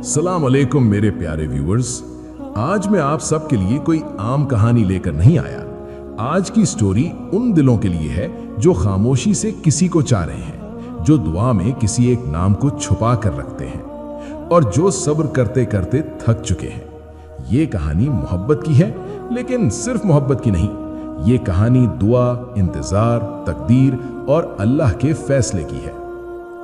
सलाम अलैकुम मेरे प्यारे व्यूअर्स। आज मैं आप सब के लिए कोई आम कहानी लेकर नहीं आया। आज की स्टोरी उन दिलों के लिए है जो खामोशी से किसी को चाह रहे हैं, जो दुआ में किसी एक नाम को छुपा कर रखते हैं और जो सब्र करते करते थक चुके हैं। ये कहानी मोहब्बत की है, लेकिन सिर्फ मोहब्बत की नहीं। ये कहानी दुआ, इंतजार, तकदीर और अल्लाह के फैसले की है।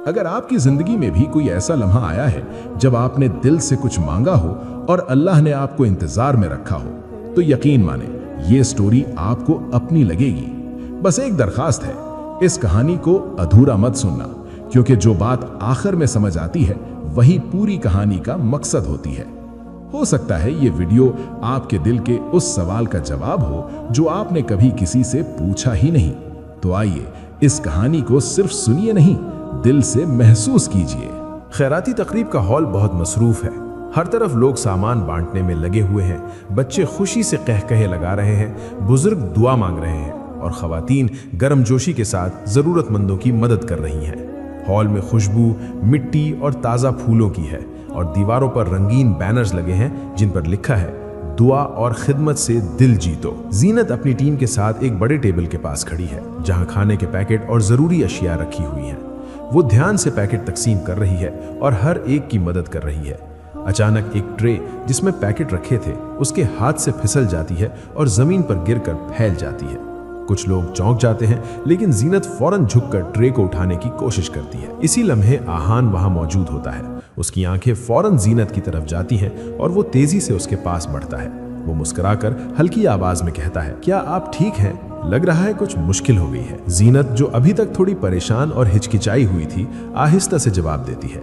अगर आपकी जिंदगी में भी कोई ऐसा लम्हा आया है जब आपने दिल से कुछ मांगा हो और अल्लाह ने आपको इंतजार में रखा हो, तो यकीन माने ये स्टोरी आपको अपनी लगेगी। बस एक दरखास्त है, इस कहानी को अधूरा मत सुनना, क्योंकि जो बात आखिर में समझ आती है वही पूरी कहानी का मकसद होती है। हो सकता है ये वीडियो आपके दिल के उस सवाल का जवाब हो जो आपने कभी किसी से पूछा ही नहीं। तो आइए इस कहानी को सिर्फ सुनिए नहीं, दिल से महसूस कीजिए। खैराती तकरीब का हॉल बहुत मसरूफ है। हर तरफ लोग सामान बांटने में लगे हुए हैं, बच्चे खुशी से कहकहे लगा रहे हैं, बुजुर्ग दुआ मांग रहे हैं और खवातीन गर्मजोशी के साथ जरूरतमंदों की मदद कर रही हैं। हॉल में खुशबू मिट्टी और ताज़ा फूलों की है और दीवारों पर रंगीन बैनर्स लगे हैं जिन पर लिखा है, दुआ और खिदमत से दिल जीतो। जीनत अपनी टीम के साथ एक बड़े टेबल के पास खड़ी है, जहां खाने के पैकेट और जरूरी अशिया रखी हुई हैं। वो ध्यान से पैकेट तकसीम कर रही है और हर एक की मदद कर रही है। अचानक एक ट्रे जिसमें पैकेट रखे थे उसके हाथ से फिसल जाती है और जमीन पर गिरकर फैल जाती है। कुछ लोग चौंक जाते हैं, लेकिन जीनत फौरन झुककर ट्रे को उठाने की कोशिश करती है। इसी लम्हे आहान वहां मौजूद होता है। उसकी आंखें फौरन जीनत की तरफ जाती हैं और वो तेजी से उसके पास बढ़ता है। वो मुस्कुराकर हल्की आवाज में कहता है, क्या आप ठीक हैं? लग रहा है कुछ मुश्किल हो गई है। जीनत, जो अभी तक थोड़ी परेशान और हिचकिचाई हुई थी, आहिस्ता से जवाब देती है,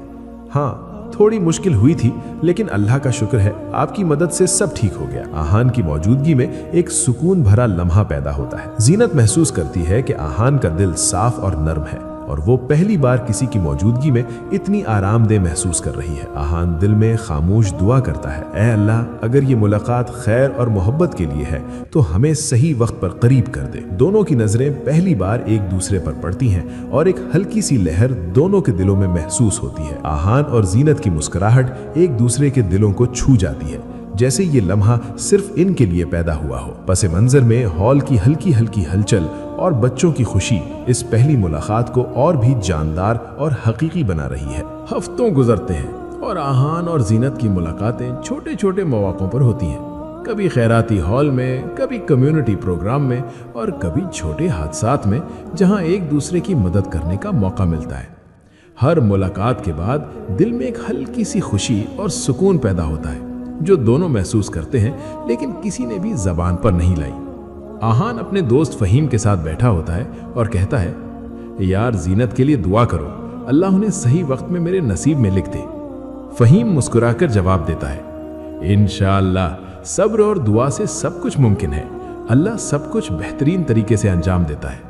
हाँ थोड़ी मुश्किल हुई थी, लेकिन अल्लाह का शुक्र है आपकी मदद से सब ठीक हो गया। आहान की मौजूदगी में एक सुकून भरा लम्हा पैदा होता है। जीनत महसूस करती है कि आहान का दिल साफ और नर्म है और वो पहली बार किसी की मौजूदगी में इतनी आरामदेह महसूस कर रही है। आहान दिल में खामोश दुआ करता है, ऐ अल्लाह, अगर ये मुलाकात खैर और मोहब्बत के लिए है तो हमें सही वक्त पर करीब कर दे। दोनों की नजरें पहली बार एक दूसरे पर पड़ती हैं और एक हल्की सी लहर दोनों के दिलों में महसूस होती है। आहान और जीनत की मुस्कुराहट एक दूसरे के दिलों को छू जाती है, जैसे ये लम्हा सिर्फ इनके लिए पैदा हुआ हो। पसे मंजर में हॉल की हल्की हल्की हलचल और बच्चों की खुशी इस पहली मुलाकात को और भी जानदार और हकीकी बना रही है। हफ्तों गुजरते हैं और आहान और जीनत की मुलाकातें छोटे छोटे मौक़ों पर होती हैं। कभी खैराती हॉल में, कभी कम्युनिटी प्रोग्राम में और कभी छोटे हादसात में, जहां एक दूसरे की मदद करने का मौका मिलता है। हर मुलाकात के बाद दिल में एक हल्की सी खुशी और सुकून पैदा होता है जो दोनों महसूस करते हैं, लेकिन किसी ने भी जबान पर नहीं लाई। आहान अपने दोस्त फहीम के साथ बैठा होता है और कहता है, यार जीनत के लिए दुआ करो, अल्लाह उन्हें सही वक्त में मेरे नसीब में लिख दे। फहीम मुस्कुराकर जवाब देता है, इंशाअल्लाह सब्र और दुआ से सब कुछ मुमकिन है, अल्लाह सब कुछ बेहतरीन तरीके से अंजाम देता है।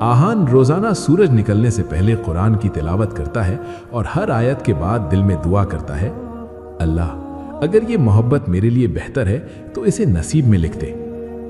आहान रोजाना सूरज निकलने से पहले कुरान की तिलावत करता है और हर आयत के बाद दिल में दुआ करता है, अल्लाह अगर ये मोहब्बत मेरे लिए बेहतर है तो इसे नसीब में लिख दे।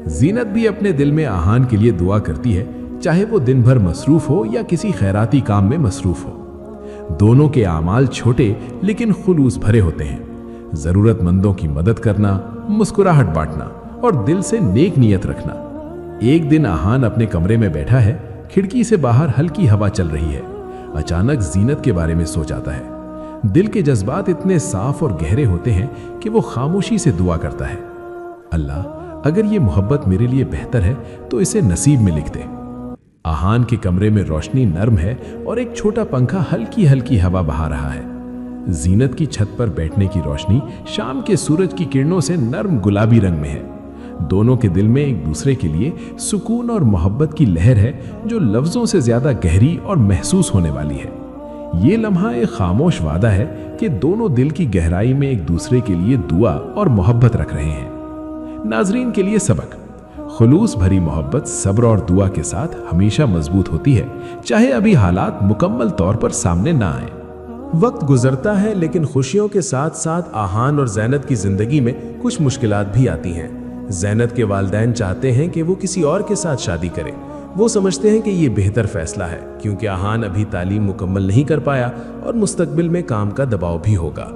जीनत भी अपने दिल में आहान के लिए दुआ करती है, चाहे वो दिन भर मसरूफ हो या किसी खैराती काम में मसरूफ हो। दोनों के आमाल छोटे लेकिन खुलूस भरे होते हैं। जरूरतमंदों की मदद करना, मुस्कुराहट बांटना और दिल से नेक नियत रखना। एक दिन आहान अपने कमरे में बैठा है, खिड़की से बाहर हल्की हवा चल रही है। अचानक जीनत के बारे में सोच आता है। दिल के जज्बात इतने साफ और गहरे होते हैं कि वो खामोशी से दुआ करता है, अल्लाह अगर ये मोहब्बत मेरे लिए बेहतर है तो इसे नसीब में लिख दे। आहान के कमरे में रोशनी नर्म है और एक छोटा पंखा हल्की हल्की हवा बहा रहा है। जीनत की छत पर बैठने की रोशनी शाम के सूरज की किरणों से नर्म गुलाबी रंग में है। दोनों के दिल में एक दूसरे के लिए सुकून और मोहब्बत की लहर है जो लफ्जों से ज्यादा गहरी और महसूस होने वाली है। ये लम्हा एक खामोश वादा है कि दोनों दिल की गहराई में एक दूसरे के लिए दुआ और मोहब्बत रख रहे हैं। नाजरीन के लिए सबक, खुलूस भरी मोहब्बत सब्र और दुआ के साथ हमेशा मजबूत होती है, चाहे अभी हालात मुकम्मल तौर पर सामने ना आए। वक्त गुजरता है, लेकिन खुशियों के साथ साथ आहान और ज़ैनत की जिंदगी में कुछ मुश्किलात भी आती हैं। ज़ैनत के वालिदैन चाहते हैं कि वो किसी और के साथ शादी करे। वो समझते हैं कि ये बेहतर फैसला है, क्योंकि आहान अभी तालीम मुकम्मल नहीं कर पाया और मुस्तकबिल में काम का दबाव भी होगा।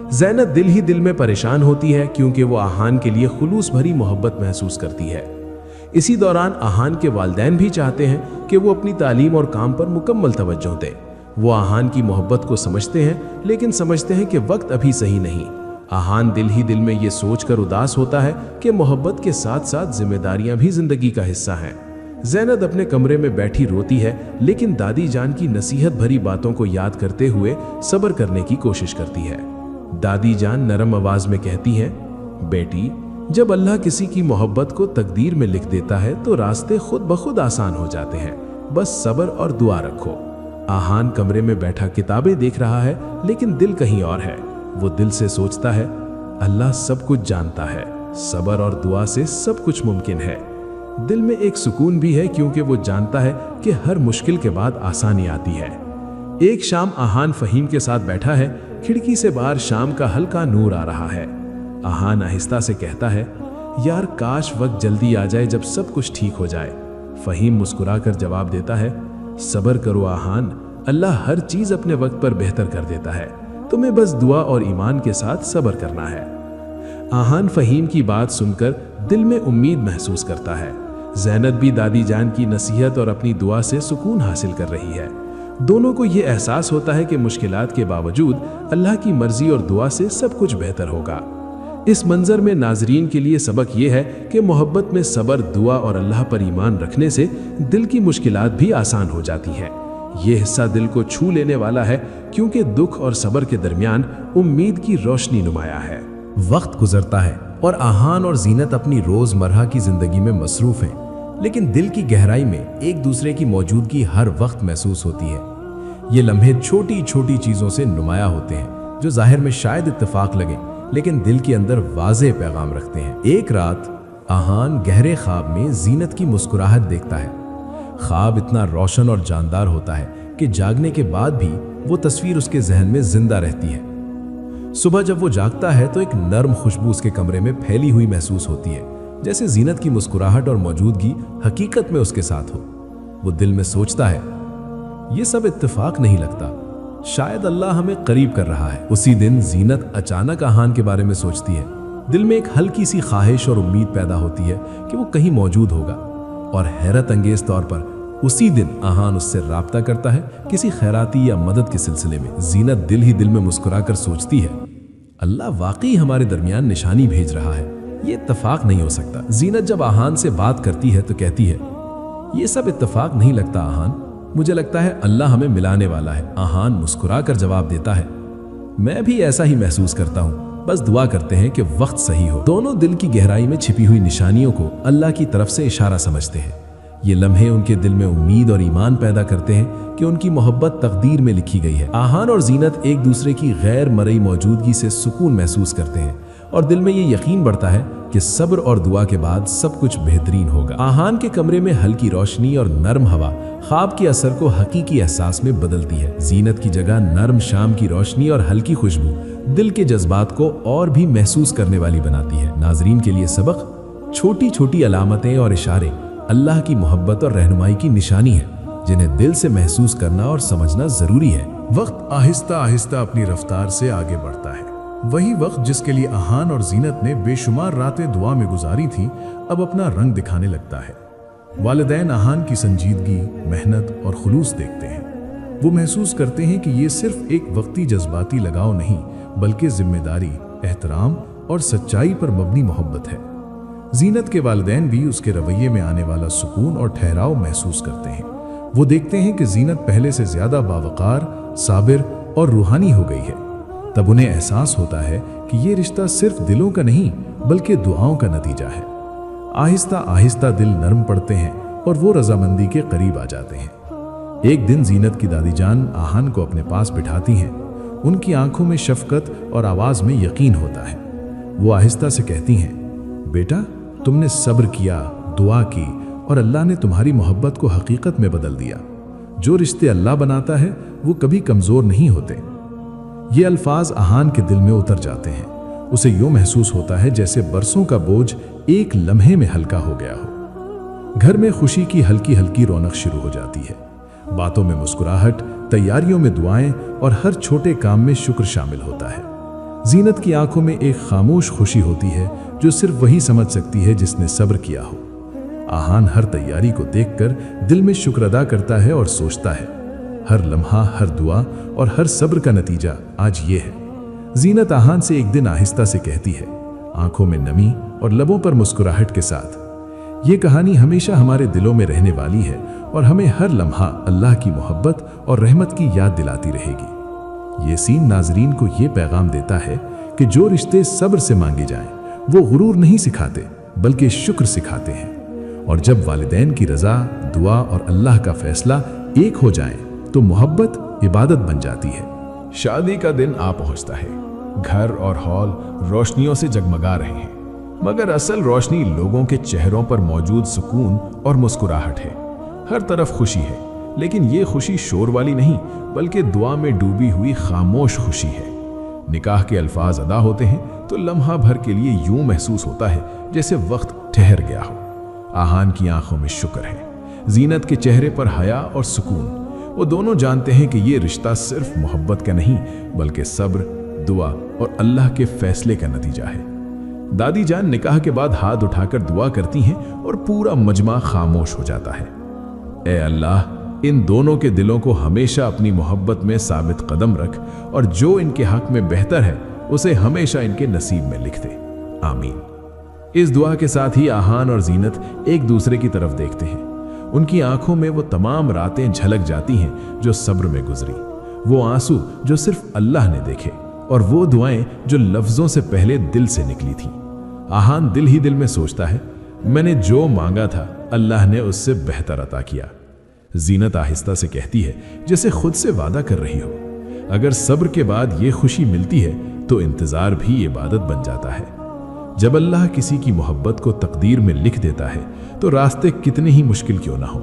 ज़ैनब दिल ही दिल में परेशान होती है क्योंकि वो आहान के लिए खुलूस भरी मोहब्बत महसूस करती है। इसी दौरान आहान के वालिदैन भी चाहते हैं कि वो अपनी तालीम और काम पर मुकम्मल तवज्जो दें। वो आहान की मोहब्बत को समझते हैं, लेकिन समझते हैं कि वक्त अभी सही नहीं। आहान दिल ही दिल में ये सोचकर उदास होता है कि मोहब्बत के साथ साथ जिम्मेदारियां भी जिंदगी का हिस्सा हैं। ज़ैनब अपने कमरे में बैठी रोती है, लेकिन दादी जान की नसीहत भरी बातों को याद करते हुए सब्र करने की कोशिश करती है। दादी जान नरम आवाज में कहती हैं, बेटी, जब अल्लाह किसी की मोहब्बत को तकदीर में लिख देता है तो रास्ते खुद ब खुद आसान हो जाते हैं। बस सब्र और दुआ रखो। आहान कमरे में बैठा किताबें देख रहा है, लेकिन दिल कहीं और है। वो दिल से सोचता है, अल्लाह सब कुछ जानता है, सब्र और दुआ से सब कुछ मुमकिन है। दिल में एक सुकून भी है क्योंकि वो जानता है कि हर मुश्किल के बाद आसानी आती है। एक शाम आहान फहीम के साथ बैठा है। खिड़की से बाहर शाम का हल्का नूर आ रहा है। आहान आहिस्ता से कहता है, यार काश वक्त जल्दी आ जाए जब सब कुछ ठीक हो जाए। फहीम मुस्कुराकर जवाब देता है, सब्र करो आहान, अल्लाह हर चीज अपने वक्त पर बेहतर कर देता है, तुम्हें बस दुआ और ईमान के साथ सब्र करना है। आहान फहीम की बात सुनकर दिल में उम्मीद महसूस करता है। ज़ैनब भी दादी जान की नसीहत और अपनी दुआ से सुकून हासिल कर रही है। दोनों को ये एहसास होता है कि मुश्किलात के बावजूद अल्लाह की मर्जी और दुआ से सब कुछ बेहतर होगा। इस मंजर में नाजरीन के लिए सबक ये है कि मोहब्बत में सब्र, दुआ और अल्लाह पर ईमान रखने से दिल की मुश्किलात भी आसान हो जाती हैं। ये हिस्सा दिल को छू लेने वाला है क्योंकि दुख और सब्र के दरमियान उम्मीद की रोशनी नुमाया है। वक्त गुजरता है और आहान और जीनत अपनी रोजमर्रा की जिंदगी में मसरूफ हैं, लेकिन दिल की गहराई में एक दूसरे की मौजूदगी हर वक्त महसूस होती है। ये लम्हे छोटी छोटी चीजों से नुमाया होते हैं जो जाहिर में शायद इत्तेफाक लगे, लेकिन दिल के अंदर वाज़ेह पैगाम रखते हैं। एक रात आहान गहरे ख्वाब में जीनत की मुस्कुराहट देखता है। ख्वाब इतना रोशन और जानदार होता है कि जागने के बाद भी वो तस्वीर उसके जहन में जिंदा रहती है। सुबह जब वो जागता है तो एक नर्म खुशबू उसके कमरे में फैली हुई महसूस होती है, जैसे जीनत की मुस्कुराहट और मौजूदगी हकीकत में उसके साथ हो। वो दिल में सोचता है, ये सब इत्तेफाक नहीं लगता, शायद अल्लाह हमें करीब कर रहा है। उसी दिन जीनत अचानक आहान के बारे में सोचती है। दिल में एक हल्की सी ख्वाहिश और उम्मीद पैदा होती है कि वो कहीं मौजूद होगा, और हैरत अंगेज तौर पर उसी दिन आहान उससे राब्ता करता है किसी खैराती या मदद के सिलसिले में। जीनत दिल ही दिल में मुस्कुराकर सोचती है, अल्लाह वाकई हमारे दरमियान निशानी भेज रहा है, ये इत्तेफाक नहीं हो सकता। जीनत जब आहान से बात करती है तो कहती है, ये सब इत्तेफाक नहीं लगता आहान, मुझे लगता है अल्लाह हमें मिलाने वाला है। आहान मुस्कुराकर जवाब देता है, मैं भी ऐसा ही महसूस करता हूँ, बस दुआ करते हैं कि वक्त सही हो। दोनों दिल की गहराई में छिपी हुई निशानियों को अल्लाह की तरफ से इशारा समझते हैं। ये लम्हे उनके दिल में उम्मीद और ईमान पैदा करते हैं कि उनकी मोहब्बत तकदीर में लिखी गई है। आहान और जीनत एक दूसरे की गैर मरई मौजूदगी से सुकून महसूस करते हैं और दिल में ये यकीन बढ़ता है कि सब्र और दुआ के बाद सब कुछ बेहतरीन होगा। आहान के कमरे में हल्की रोशनी और नरम हवा ख्वाब के असर को हकीकी एहसास में बदलती है। जीनत की जगह नरम शाम की रोशनी और हल्की खुशबू दिल के जज्बात को और भी महसूस करने वाली बनाती है। नाजरीन के लिए सबक, छोटी छोटी अलामतें और इशारे अल्लाह की मोहब्बत और रहनुमाई की निशानी है, जिन्हें दिल से महसूस करना और समझना जरूरी है। वक्त आहिस्ता आहिस्ता अपनी रफ्तार से आगे बढ़ता है। वही वक्त जिसके लिए आहान और जीनत ने बेशुमार रातें दुआ में गुजारी थी, अब अपना रंग दिखाने लगता है। वालिदैन आहान की संजीदगी, मेहनत और खुलूस देखते हैं। वो महसूस करते हैं कि ये सिर्फ एक वक्ती जज्बाती लगाव नहीं, बल्कि जिम्मेदारी, एहतराम और सच्चाई पर मबनी मोहब्बत है। जीनत के वालिदैन भी उसके रवैये में आने वाला सुकून और ठहराव महसूस करते हैं। वो देखते हैं कि जीनत पहले से ज्यादा बावकार, साबिर और रूहानी हो गई है। तब उन्हें एहसास होता है कि ये रिश्ता सिर्फ दिलों का नहीं, बल्कि दुआओं का नतीजा है। आहिस्ता आहिस्ता दिल नरम पड़ते हैं और वो रजामंदी के करीब आ जाते हैं। एक दिन जीनत की दादी जान आहान को अपने पास बिठाती हैं। उनकी आंखों में शफकत और आवाज में यकीन होता है। वो आहिस्ता से कहती हैं, बेटा, तुमने सब्र किया, दुआ की और अल्लाह ने तुम्हारी मोहब्बत को हकीकत में बदल दिया। जो रिश्ते अल्लाह बनाता है वो कभी कमजोर नहीं होते। ये अल्फाज आहान के दिल में उतर जाते हैं। उसे यूं महसूस होता है जैसे बरसों का बोझ एक लम्हे में हल्का हो गया हो। घर में खुशी की हल्की हल्की रौनक शुरू हो जाती है। बातों में मुस्कुराहट, तैयारियों में दुआएं और हर छोटे काम में शुक्र शामिल होता है। जीनत की आंखों में एक खामोश खुशी होती है जो सिर्फ वही समझ सकती है जिसने सब्र किया हो। आहान हर तैयारी को देखकर दिल में शुक्र अदा करता है और सोचता है, हर लम्हा, हर दुआ और हर सब्र का नतीजा आज ये है। जीनत आहान से एक दिन आहिस्ता से कहती है, आंखों में नमी और लबों पर मुस्कुराहट के साथ, ये कहानी हमेशा हमारे दिलों में रहने वाली है और हमें हर लम्हा अल्लाह की मोहब्बत और रहमत की याद दिलाती रहेगी। ये सीन नाजरीन को ये पैगाम देता है कि जो रिश्ते सब्र से मांगे जाएं, वो गुरूर नहीं सिखाते बल्कि शुक्र सिखाते हैं। और जब वालिदैन की रजा, दुआ और अल्लाह का फैसला एक हो जाएं, तो मोहब्बत इबादत बन जाती है। शादी का दिन आ पहुंचता है। घर और हॉल रोशनियों से जगमगा रहे हैं, मगर असल रोशनी लोगों के चेहरों पर मौजूद सुकून और मुस्कुराहट है। हर तरफ खुशी है, लेकिन ये खुशी शोर वाली नहीं बल्कि दुआ में डूबी हुई खामोश खुशी है। निकाह के अल्फाज अदा होते हैं तो लम्हा भर के लिए यूं महसूस होता है जैसे वक्त ठहर गया हो। आहान की आंखों में शुक्र है, जीनत के चेहरे पर हया और सुकून। वो दोनों जानते हैं कि ये रिश्ता सिर्फ मोहब्बत का नहीं बल्कि सब्र, दुआ और अल्लाह के फैसले का नतीजा है। दादी जान निकाह के बाद हाथ उठाकर दुआ करती हैं और पूरा मजमा खामोश हो जाता है। ए अल्लाह, इन दोनों के दिलों को हमेशा अपनी मोहब्बत में साबित कदम रख और जो इनके हक में बेहतर है उसे हमेशा इनके नसीब में लिख दे। आमीन। इस दुआ के साथ ही आहान और जीनत एक दूसरे की तरफ देखते हैं। उनकी आंखों में वो तमाम रातें झलक जाती हैं जो सब्र में गुजरी, वो आंसू जो सिर्फ अल्लाह ने देखे और वो दुआएं जो लफ्जों से पहले दिल से निकली थी। आहान दिल ही दिल में सोचता है, मैंने जो मांगा था अल्लाह ने उससे बेहतर अता किया। जीनत आहिस्ता से कहती है जैसे खुद से वादा कर रही हो, अगर सब्र के बाद ये खुशी मिलती है तो इंतजार भी इबादत बन जाता है। जब अल्लाह किसी की मोहब्बत को तकदीर में लिख देता है तो रास्ते कितने ही मुश्किल क्यों ना हो,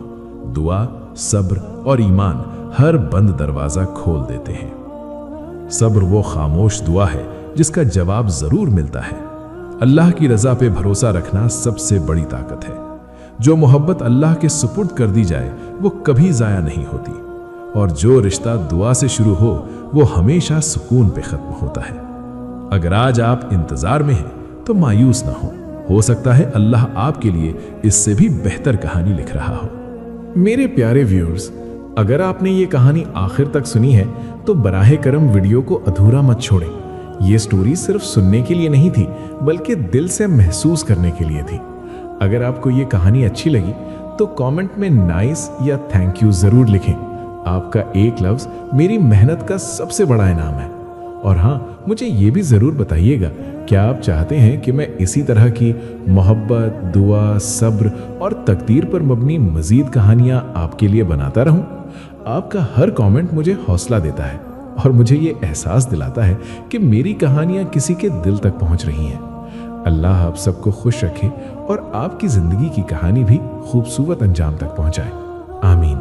दुआ, सब्र और ईमान हर बंद दरवाजा खोल देते हैं। सब्र वो खामोश दुआ है जिसका जवाब जरूर मिलता है। अल्लाह की रजा पे भरोसा रखना सबसे बड़ी ताकत है। जो मोहब्बत अल्लाह के सुपुर्द कर दी जाए वो कभी जाया नहीं होती, और जो रिश्ता दुआ से शुरू हो वो हमेशा सुकून पे खत्म होता है। अगर आज आप इंतजार में हैं तो मायूस ना हो सकता है अल्लाह आपके लिए इससे भी बेहतर कहानी लिख रहा हो। मेरे प्यारे व्यूअर्स, अगर आपने ये कहानी आखिर तक सुनी है तो बराहे करम वीडियो को अधूरा मत छोड़ें। ये स्टोरी सिर्फ सुनने के लिए नहीं थी बल्कि दिल से महसूस करने के लिए थी। अगर आपको ये कहानी अच्छी लगी तो कमेंट में नाइस या थैंक यू जरूर लिखें। आपका एक लफ्ज मेरी मेहनत का सबसे बड़ा इनाम है। और हाँ, मुझे ये भी ज़रूर बताइएगा, क्या आप चाहते हैं कि मैं इसी तरह की मोहब्बत, दुआ, सब्र और तकदीर पर मबनी मज़ीद कहानियाँ आपके लिए बनाता रहूं? आपका हर कमेंट मुझे हौसला देता है और मुझे ये एहसास दिलाता है कि मेरी कहानियाँ किसी के दिल तक पहुँच रही हैं। अल्लाह आप सबको खुश रखे और आपकी ज़िंदगी की कहानी भी खूबसूरत अंजाम तक पहुँचाए। आमीन।